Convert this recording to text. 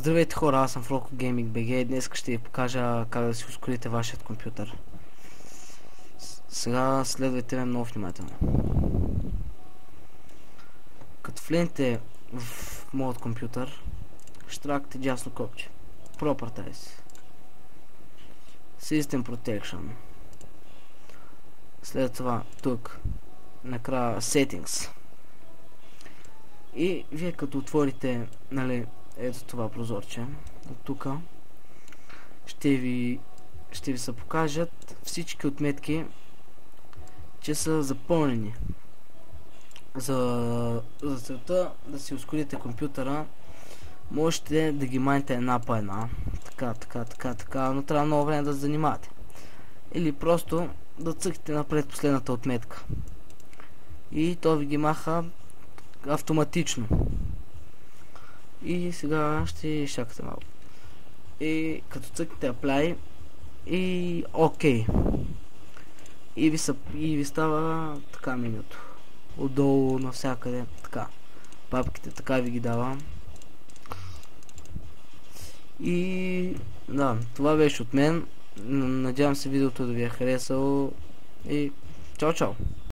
Здравейте хора, аз съм Фроко Gaming BG и днес ще ви покажа как да си ускорите вашият компютър. Сега следвайте ме много внимателно. Като влезете в моят компютър, ще тракате дясно копче. Properties. System Protection. След това тук накрая Settings. И вие като отворите, нали, ето това прозорче от тук, ще ви се покажат всички отметки, че са запълнени. За целта да си ускорите компютъра, можете да ги майните една по една, така, но трябва много време да се занимавате. Или просто да цъкате напред последната отметка. И то ви ги маха автоматично. И сега ще чакате малко. И като цъкнете Apply и OK. И ви става така менюто. Отдолу навсякъде така. Папките така ви ги дава. И да, това беше от мен. Надявам се видеото да ви е харесало. И чао!